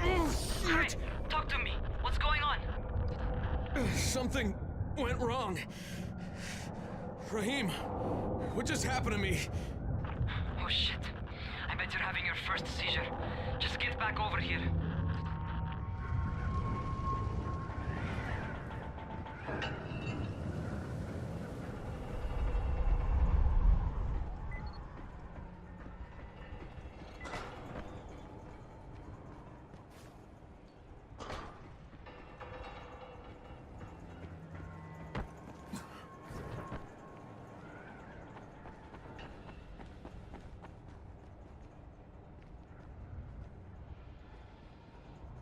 Alright, talk to me. What's going on? Something went wrong. Rahim, what just happened to me? Oh shit. I bet you're having your first seizure. Just get back over here.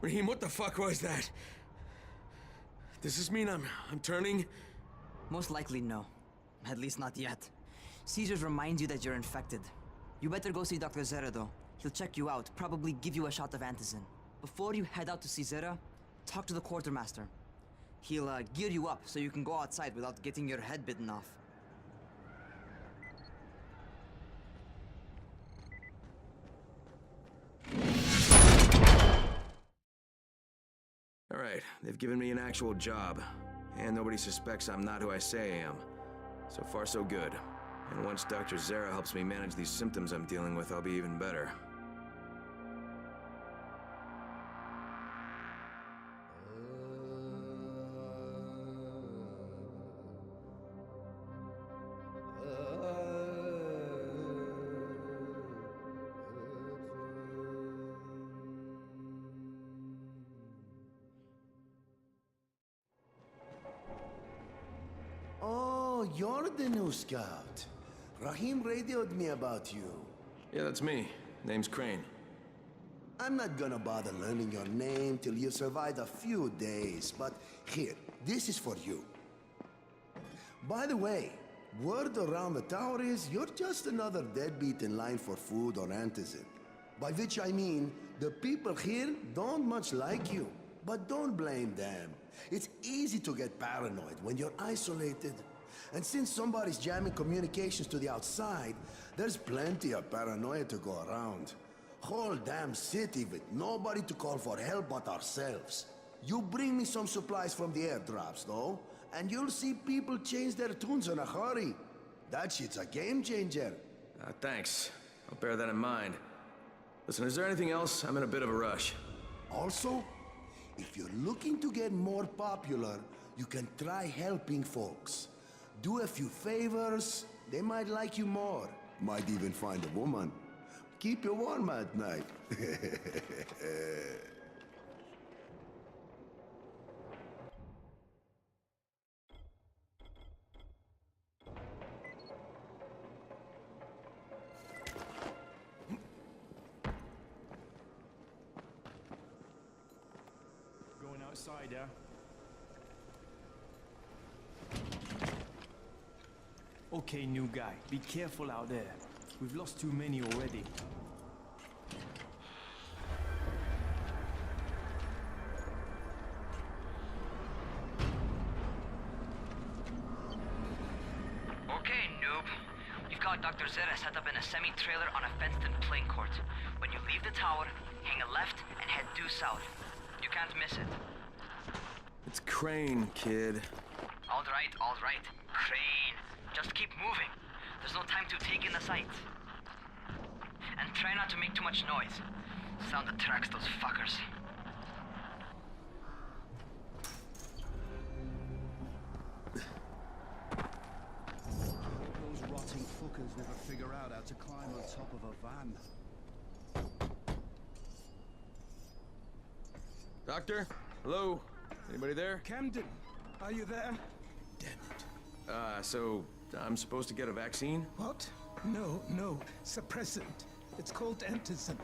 Rahim, what the fuck was that? Does this mean I'm turning? Most likely no. At least not yet. Seizures remind you that you're infected. You better go see Dr. Zera though. He'll check you out, probably give you a shot of antizin. Before you head out to see Zera, talk to the quartermaster. He'll gear you up so you can go outside without getting your head bitten off. Alright, they've given me an actual job. And nobody suspects I'm not who I say I am. So far so good. And once Dr. Zera helps me manage these symptoms I'm dealing with, I'll be even better. Oh, you're the new scout. Rahim radioed me about you. Yeah, that's me. Name's Crane. I'm not gonna bother learning your name till you survived a few days, but here, this is for you. By the way, word around the tower is you're just another deadbeat in line for food or antizin. By which I mean, the people here don't much like you. But don't blame them. It's easy to get paranoid when you're isolated. And since somebody's jamming communications to the outside, there's plenty of paranoia to go around. Whole damn city with nobody to call for help but ourselves. You bring me some supplies from the airdrops, though, and you'll see people change their tunes in a hurry. That shit's a game changer. Thanks. I'll bear that in mind. Listen, is there anything else? I'm in a bit of a rush. Also, if you're looking to get more popular, you can try helping folks. Do a few favors, they might like you more. Might even find a woman. Keep you warm at night. Going outside, yeah? Okay, new guy, be careful out there. We've lost too many already. Okay, noob. You've got Dr. Zera set up in a semi-trailer on a fenced-in playing court. When you leave the tower, hang a left and head due south. You can't miss it. It's Crane, kid. All right. Crane. Just keep moving. There's no time to take in the sights. And try not to make too much noise. Sound attracts those fuckers. Those rotting fuckers never figure out how to climb on top of a van. Doctor? Hello? Anybody there? Camden, are you there? Damn it. So I'm supposed to get a vaccine? What? No. Suppressant. It's called antizin.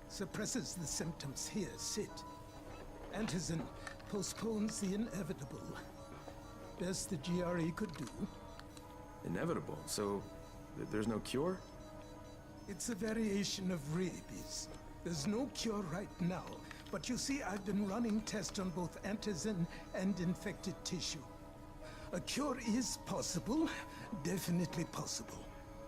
Suppresses the symptoms. Here, sit. Antizin postpones the inevitable. Best the GRE could do. Inevitable? So there's no cure? It's a variation of rabies. There's no cure right now, but you see, I've been running tests on both antizin and infected tissue. A cure is possible, definitely possible.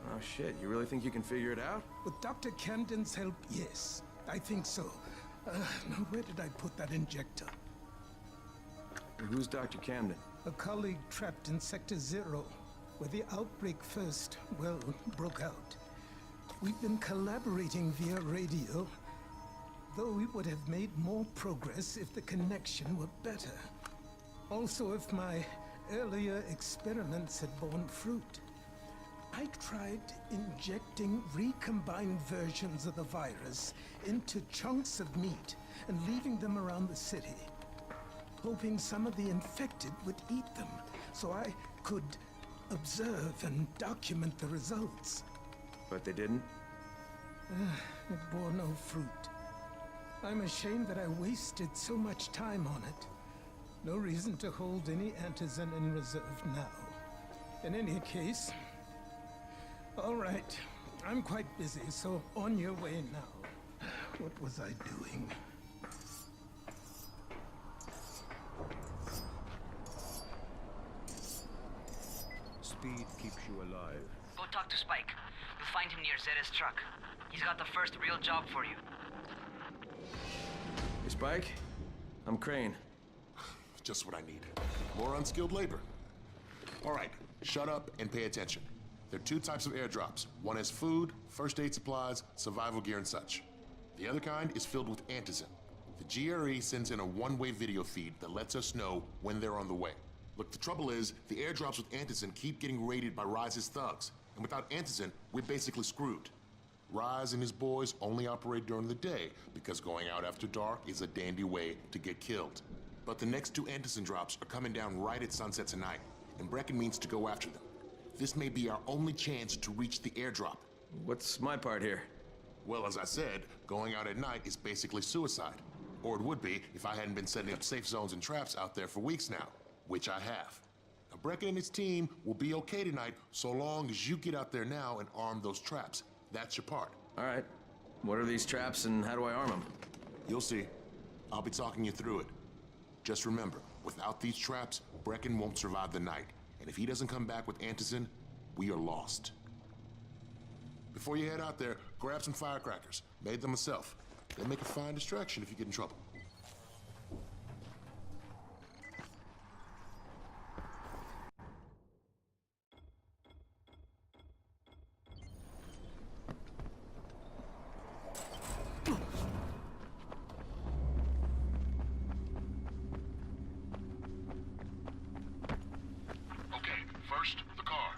Oh shit, you really think you can figure it out? With Dr. Camden's help, yes, I think so. Now where did I put that injector? Who's Dr. Camden? A colleague trapped in Sector Zero, where the outbreak first, well, broke out. We've been collaborating via radio, though we would have made more progress if the connection were better. Also, if my earlier experiments had borne fruit. I tried injecting recombined versions of the virus into chunks of meat and leaving them around the city, hoping some of the infected would eat them so I could observe and document the results. But they didn't? It bore no fruit. I'm ashamed that I wasted so much time on it. No reason to hold any antizin in reserve now. In any case, all right, I'm quite busy, so on your way now. What was I doing? Speed keeps you alive. Go talk to Spike. You'll find him near Zeta's truck. He's got the first real job for you. Hey, Spike? I'm Crane. Just what I need. More unskilled labor. All right, shut up and pay attention. There are two types of airdrops. One has food, first aid supplies, survival gear, and such. The other kind is filled with antizin. The GRE sends in a one-way video feed that lets us know when they're on the way. Look, the trouble is, the airdrops with antizin keep getting raided by Rise's thugs. And without antizin, we're basically screwed. Rise and his boys only operate during the day because going out after dark is a dandy way to get killed. But the next two antizin drops are coming down right at sunset tonight, and Brecken means to go after them. This may be our only chance to reach the airdrop. What's my part here? Well, as I said, going out at night is basically suicide. Or it would be if I hadn't been setting up safe zones and traps out there for weeks now, which I have. Now, Brecken and his team will be okay tonight so long as you get out there now and arm those traps. That's your part. All right. What are these traps and how do I arm them? You'll see. I'll be talking you through it. Just remember, without these traps, Brecken won't survive the night. And if he doesn't come back with antizin, we are lost. Before you head out there, grab some firecrackers. Made them myself. They make a fine distraction if you get in trouble. First, the car.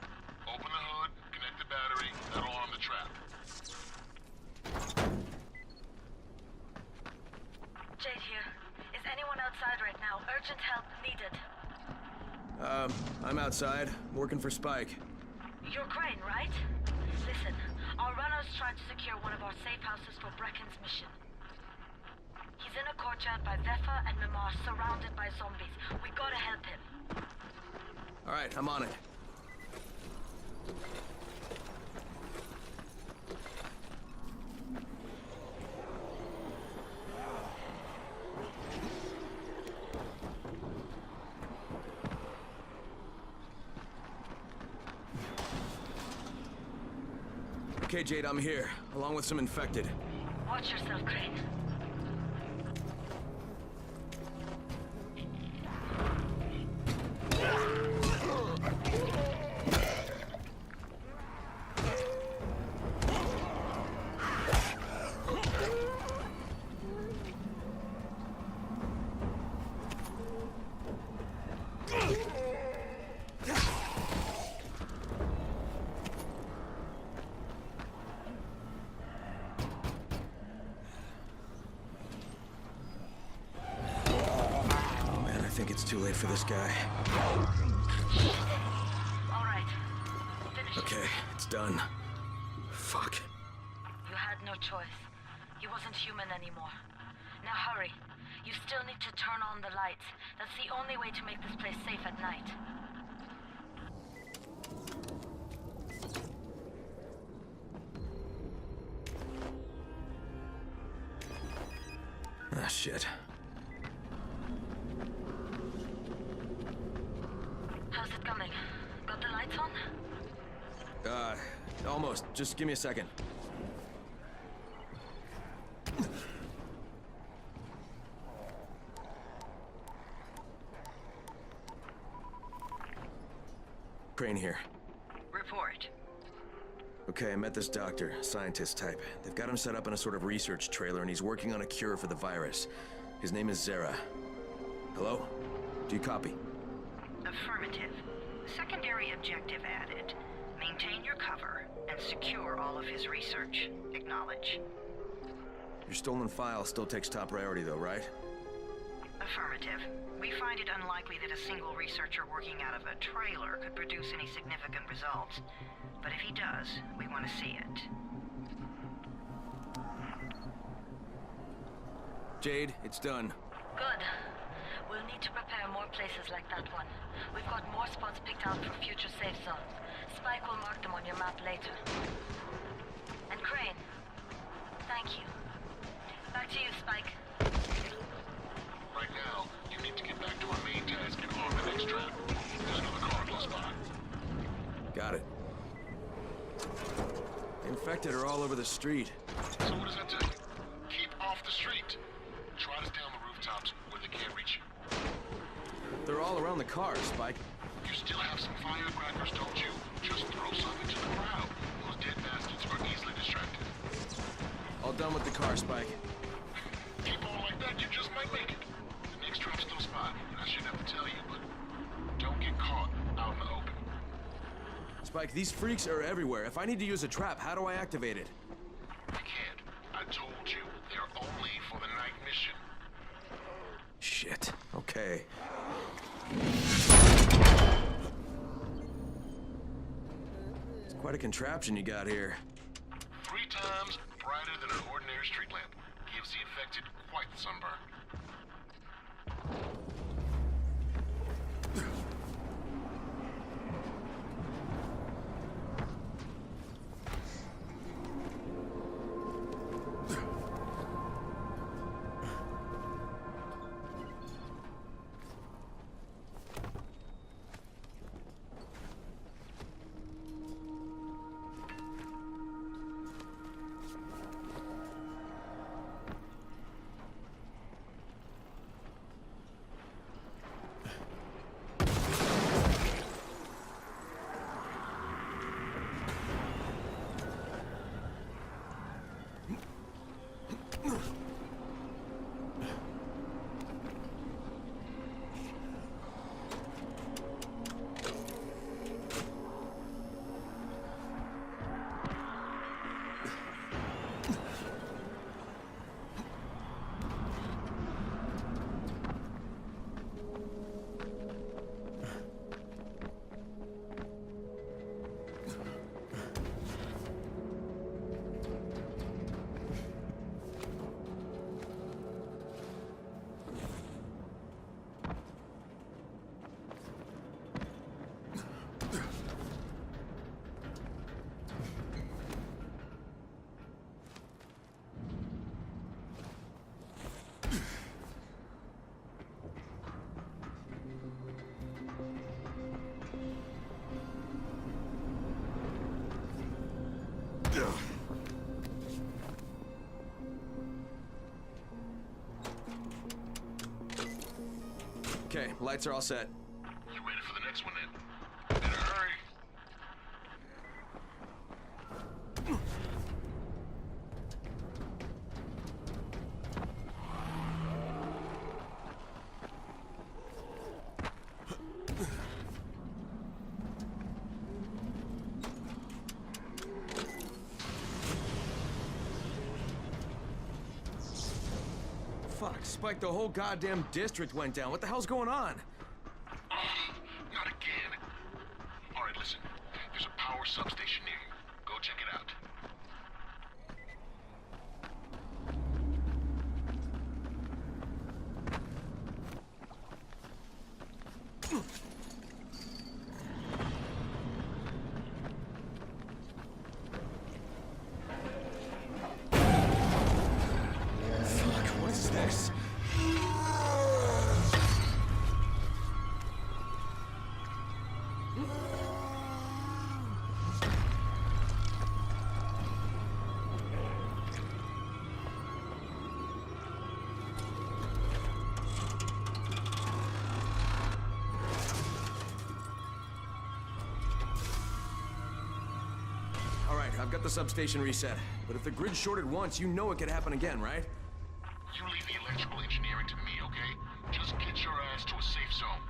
Open the hood, connect the battery, that'll arm the trap. Jade here. Is anyone outside right now? Urgent help needed. I'm outside, working for Spike. You're Crane, right? Listen, our runner's trying to secure one of our safe houses for Brecken's mission. He's in a courtyard by Vefa and Mimar, surrounded by zombies. We gotta help him. All right, I'm on it. Okay, Jade, I'm here, along with some infected. Watch yourself, Crane. I think it's too late for this guy. All right. Finish it. Okay, it's done. Fuck. You had no choice. He wasn't human anymore. Now hurry. You still need to turn on the lights. That's the only way to make this place safe at night. Ah, shit. How's it coming? Got the lights on? Almost. Just give me a second. Crane here. Report. Okay, I met this doctor, scientist type. They've got him set up in a sort of research trailer, and he's working on a cure for the virus. His name is Zera. Hello? Do you copy? Affirmative. Secondary objective added. Maintain your cover and secure all of his research. Acknowledge. Your stolen file still takes top priority though, right? Affirmative. We find it unlikely that a single researcher working out of a trailer could produce any significant results. But if he does, we want to see it. Jade, it's done. Good. We'll need to prepare more places like that one. We've got more spots picked out for future safe zones. Spike will mark them on your map later. And Crane, thank you. Back to you, Spike. Right now, you need to get back to our main task and arm the next trap. There's another car close by. Got it. The infected are all over the street. So what does that tell you? Keep off the street. Try to stay on the rooftops where they can't reach you. They're all around the car, Spike. You still have some firecrackers, don't you? Just throw some into the crowd. Those dead bastards are easily distracted. All done with the car, Spike. Keep on like that, you just might make it. The next trap's close by, and I shouldn't have to tell you, but don't get caught out in the open. Spike, these freaks are everywhere. If I need to use a trap, how do I activate it? You can't. I told you, they're only for the night mission. Shit. Okay. It's quite a contraption you got here. 3 times brighter than an ordinary street lamp. Gives the affected quite the sunburn. Okay, lights are all set. You ready for the next one then? In a hurry. Fuck, Spike, the whole goddamn district went down. What the hell's going on? Not again. All right, listen. There's a power substation near you. Go check it out. Fuck, what is this? got the substation reset. But if the grid shorted once, you know it could happen again, right? You leave the electrical engineering to me, okay? Just get your ass to a safe zone.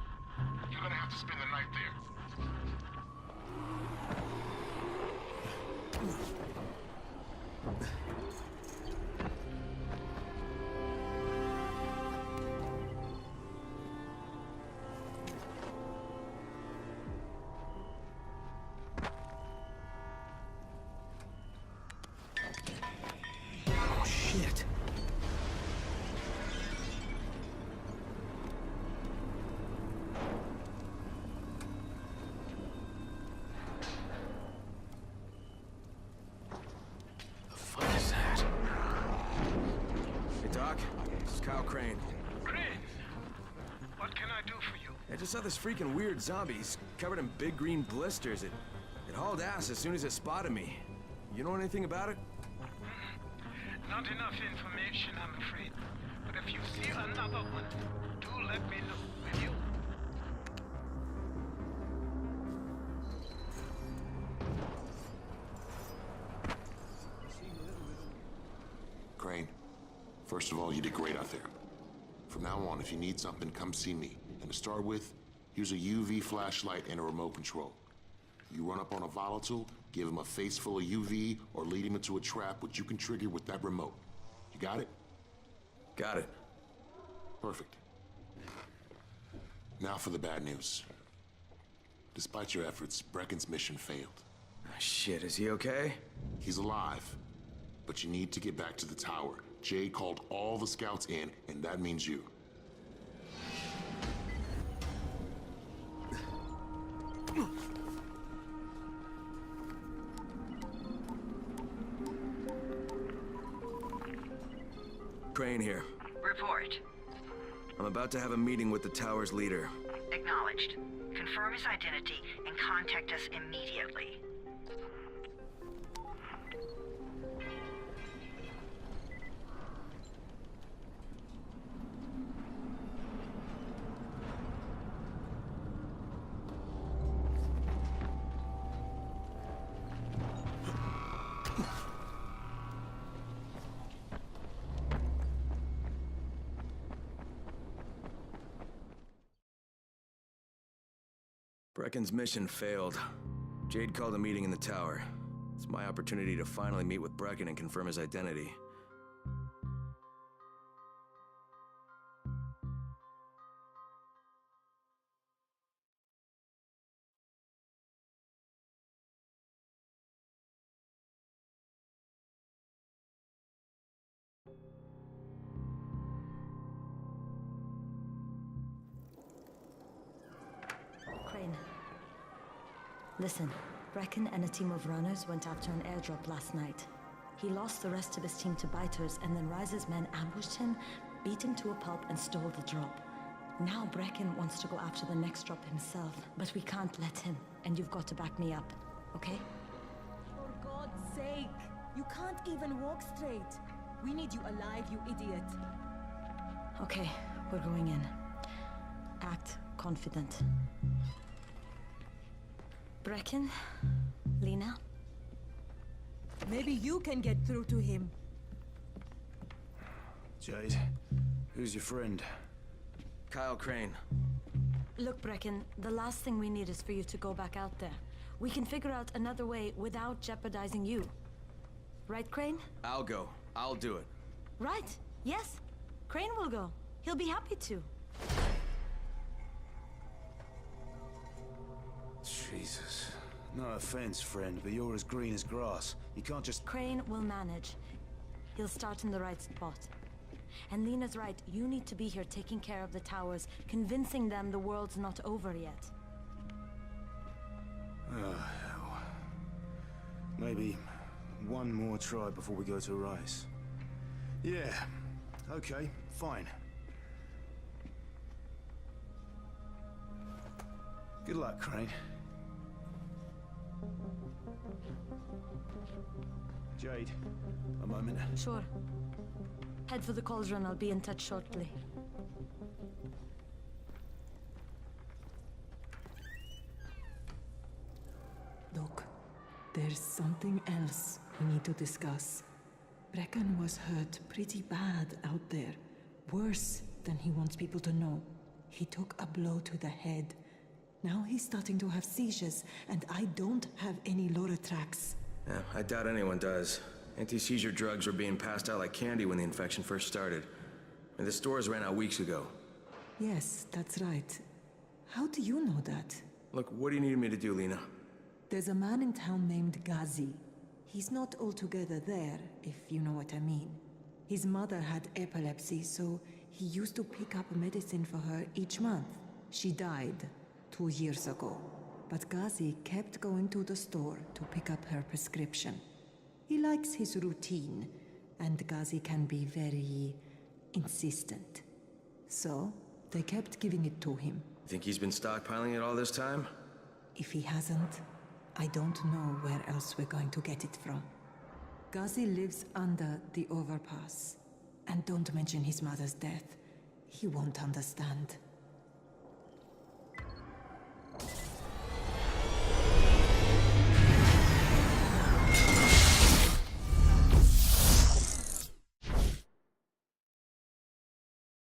You're gonna have to spend the night there. Oh, shit. The fuck is that? Hey, Doc. This is Kyle Crane. Crane, what can I do for you? I just saw this freaking weird zombie. He's covered in big green blisters. It hauled ass as soon as it spotted me. You know anything about it? Not enough information, I'm afraid. But if you see another one, do let me know, will you? Crane, first of all, you did great out there. From now on, if you need something, come see me. And to start with, here's a UV flashlight and a remote control. You run up on a volatile, give him a face full of UV, or lead him into a trap which you can trigger with that remote. You got it? Got it. Perfect. Now for the bad news. Despite your efforts, Brecken's mission failed. Ah, shit, is he okay? He's alive, but you need to get back to the tower. Jade called all the scouts in, and that means you. Crane here. Report. I'm about to have a meeting with the tower's leader. Acknowledged. Confirm his identity and contact us immediately. Brecken's mission failed. Jade called a meeting in the tower. It's my opportunity to finally meet with Brecken and confirm his identity. Crane. Listen, Brecken and a team of runners went after an airdrop last night. He lost the rest of his team to biters, and then Rise's men ambushed him, beat him to a pulp, and stole the drop. Now Brecken wants to go after the next drop himself, but we can't let him, and you've got to back me up, okay? For God's sake! You can't even walk straight. We need you alive, you idiot. Okay, we're going in. Act confident. Brecken? Lena? Maybe you can get through to him. Jade, who's your friend? Kyle Crane. Look, Brecken, the last thing we need is for you to go back out there. We can figure out another way without jeopardizing you. Right, Crane? I'll go. I'll do it. Right. Yes. Crane will go. He'll be happy to. Jesus. No offense, friend, but you're as green as grass. You can't just... Crane will manage. He'll start in the right spot. And Lena's right, you need to be here taking care of the towers, convincing them the world's not over yet. Oh, hell. Maybe one more try before we go to Rice. Yeah, okay, fine. Good luck, Crane. Jade, a moment. Sure. Head for the cauldron, I'll be in touch shortly. Look, There's something else we need to discuss. Brecken was hurt pretty bad out there. Worse than he wants people to know. He took a blow to the head. Now he's starting to have seizures, and I don't have any Loratrax. Yeah, I doubt anyone does. Anti-seizure drugs were being passed out like candy when the infection first started. And the stores ran out weeks ago. Yes, that's right. How do you know that? Look, what do you need me to do, Lena? There's a man in town named Ghazi. He's not altogether there, if you know what I mean. His mother had epilepsy, so he used to pick up medicine for her each month. She died 2 years ago, but Ghazi kept going to the store to pick up her prescription. He likes his routine, and Ghazi can be very insistent. So, they kept giving it to him. Think he's been stockpiling it all this time? If he hasn't, I don't know where else we're going to get it from. Ghazi lives under the overpass. And don't mention his mother's death. He won't understand.